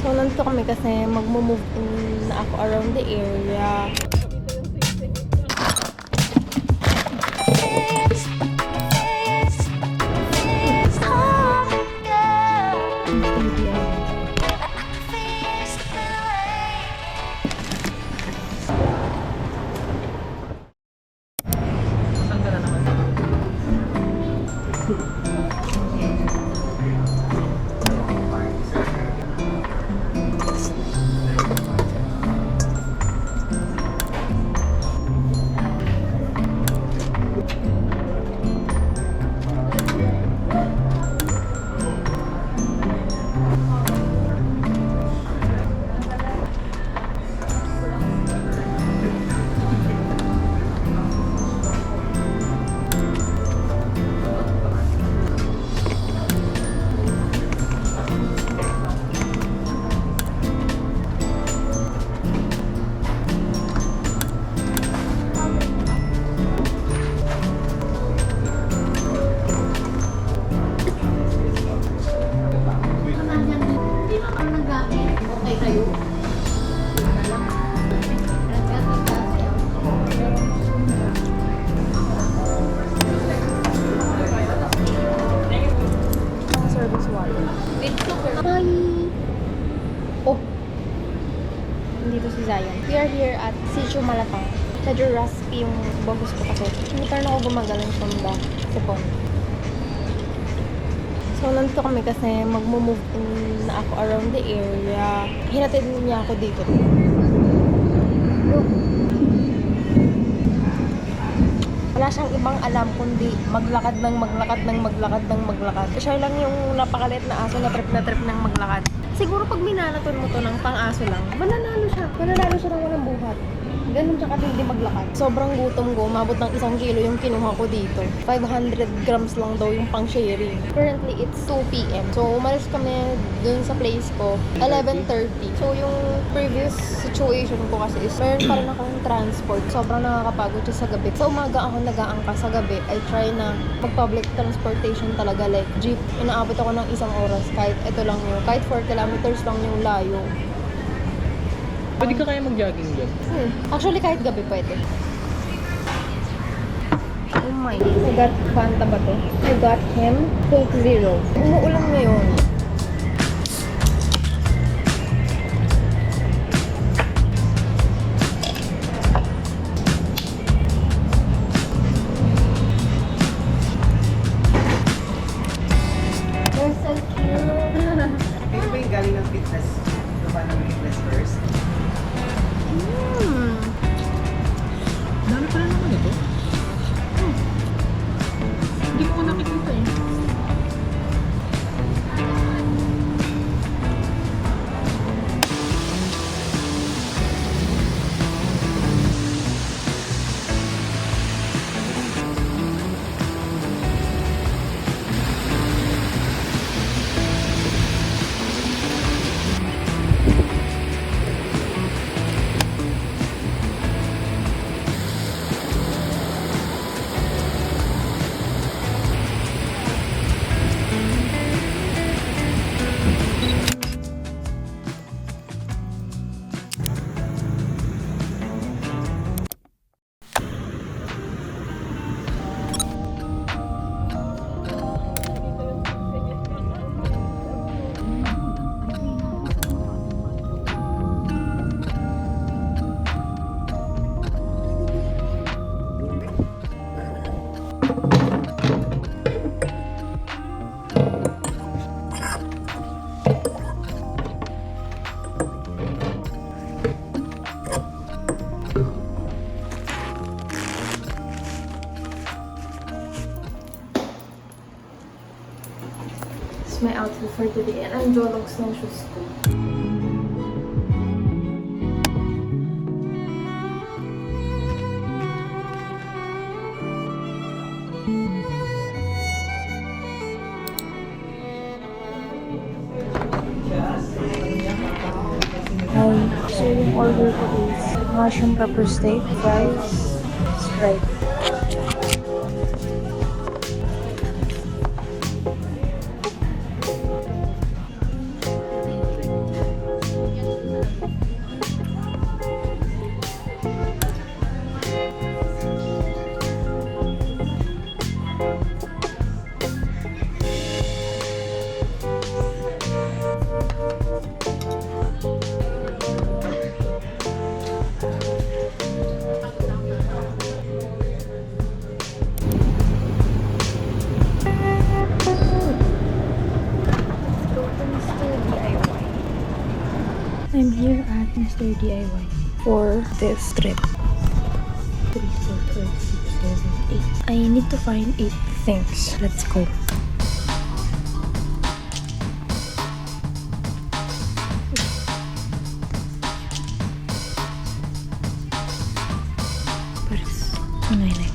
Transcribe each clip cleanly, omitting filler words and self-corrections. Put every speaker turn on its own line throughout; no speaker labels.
So, nandito kami kasi magmo-move in na ako around the area. Service water. Hi! Oh! Nandito si Zion. We are here at Sitio Malatang. Medyo raspy yung boses ko kasi. Hindi pa rin ako gumagaling from the sipon. So, nandito kami kasi magmo-move in na ako around the area. Hinatid niya ako dito. Wala siyang ibang alam kundi maglakad ng maglakad ng maglakad ng maglakad. Siya lang yung napakalit na aso na trip ng maglakad. Siguro pag minalaton mo to ng pang-aso lang, mananalo siya. Mananalo siya ng walang buhat. Ganun siya katindi maglakad. Sobrang gutom ko. Umabot ng 1 kilo yung kinuha ko dito. 500 grams lang daw yung pang-sharing. Currently, it's 2 p.m. So, umalis kami dun sa place ko 11:30. So, yung previous situation ko kasi is meron pa rin akong transport. Sobrang nakakapagod siya sa gabi. Sa umaga ako nag-aangka, sa gabi I try na mag-public transportation talaga like jeep. Inaabot ako ng 1 oras kahit ito lang yung, kahit 4 kilometers lang yung layo.
Pwede ka kaya mag-jogging dyan?
Actually, kahit gabi pwede. Oh my. I got Fanta ba to? I got him Coke Zero. Umuulan ngayon. They're so cute.
Ito ba yung galing ng fitness? Ito ba ng fitness first?
Dami pa rin naman ito. Hindi ko nakikita eh. My outfit for today and ang Jologs ng shoes ko. So yung order ko is mushroom pepper steak, fries, Sprite. I'm here at Mr. DIY for this trip. 3, 4, 5, 6, 7, 8. I need to find 8 things. Let's go. Paris. 299.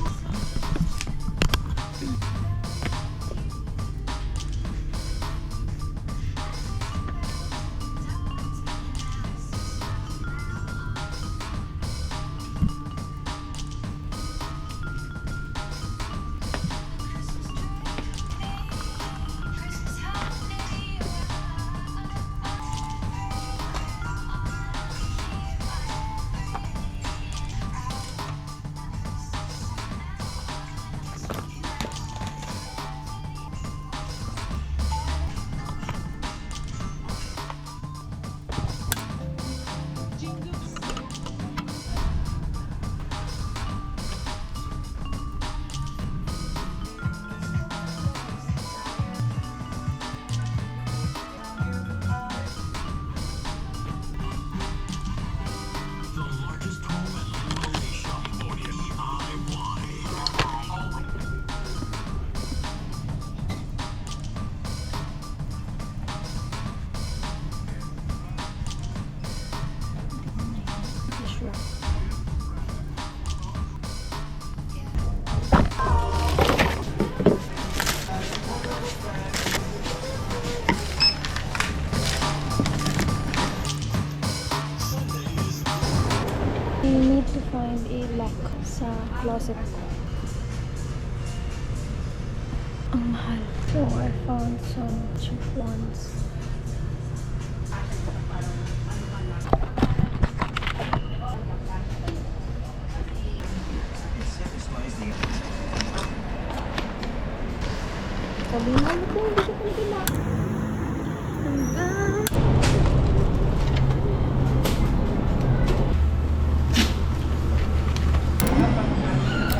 I need to find a lock sa closet ko. Ang mahal. So, I found some cheap ones. Sabi nga mo ko, hindi ko pinagila.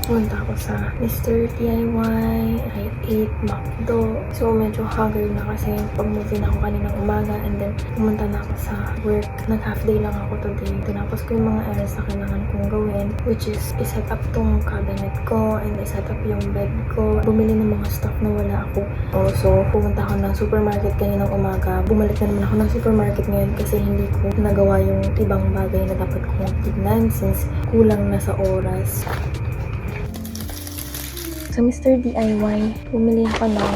Punta ako sa Mr. DIY, I ate McDo. So, medyo hungry na kasi pag-movie na ako kaninang umaga and then pumunta na ako sa work. Nag-half day lang ako today. Tinapos ko yung mga errands na kailangan kong gawin, which is iset up tong cabinet ko and iset up yung bed ko. Bumili ng mga stuff na wala ako. Also, pumunta ako ng supermarket kaninang umaga. Bumalik na naman ako ng supermarket ngayon kasi hindi ko nagawa yung ibang bagay na dapat kong tignan since kulang na sa oras. So, Mr. DIY, bumili ako ng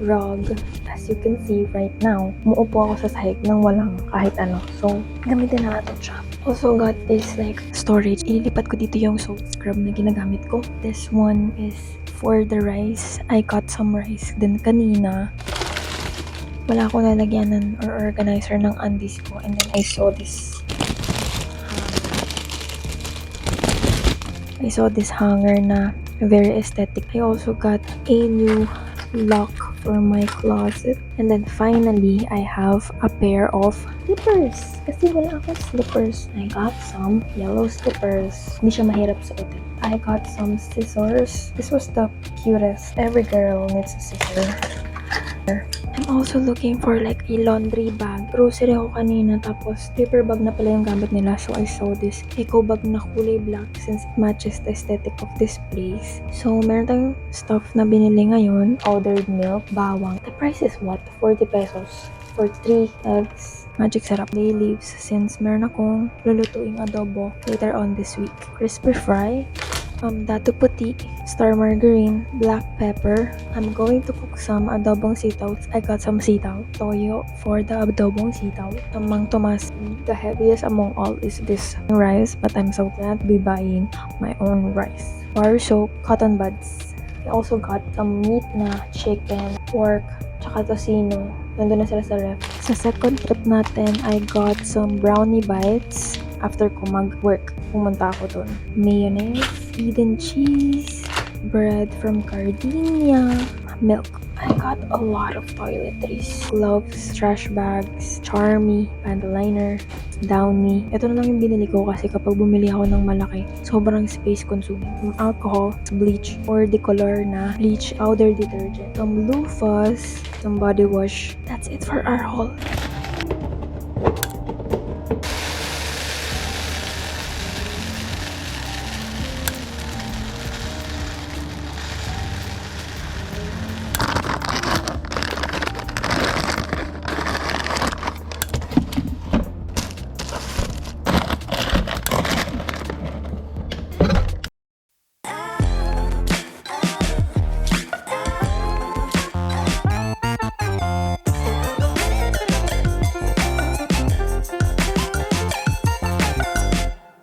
rug. As you can see right now, umuupo ako sa sahig nang walang kahit ano. So, gamitin na natin siya. Also got this like storage. Ililipat ko dito yung soap scrub na ginagamit ko. This one is for the rice. I got some rice. Then kanina, wala akong lalagyanan or organizer ng undies ko. And then I saw this hanger na very aesthetic. I also got a new lock for my closet. And then finally, I have a pair of slippers. Kasi wala akong slippers. I got some yellow slippers. Hindi siya mahirap suotin. I got some scissors. This was the cutest. Every girl needs a scissor. I'm also looking for like a laundry bag. Grocery ako kanina tapos paper bag na pala yung gamit nila. So I saw this eco bag na kulay black since it matches the aesthetic of this place. So meron tayong stuff na binili ngayon. Powdered milk, bawang. The price is what? 40 pesos for 3 eggs. Magic sarap. Bay leaves since meron akong lulutuing adobo later on this week. Crispy fry. Dato puti, star margarine, black pepper. I'm going to cook some adobong sitaw. I got some sitaw, toyo for the adobong sitaw. Mang Tomas, the heaviest among all is this rice, but I'm so glad to be buying my own rice. Bar soap, cotton buds. I also got some meat na chicken, pork, tsaka tocino. Nandun na sila sa ref. Sa second trip natin, I got some brownie bites. After ko mag-work, pumunta ako dun. Mayonnaise, Eden cheese, bread from Gardenia, milk. I got a lot of toiletries. Gloves, trash bags, Charmy, Pantaliner, Downy. Ito na lang yung binili ko kasi kapag bumili ako ng malaki, sobrang space consuming. Yung alcohol, bleach, or decolor na bleach powder detergent. Some loofahs, some body wash. That's it for our haul.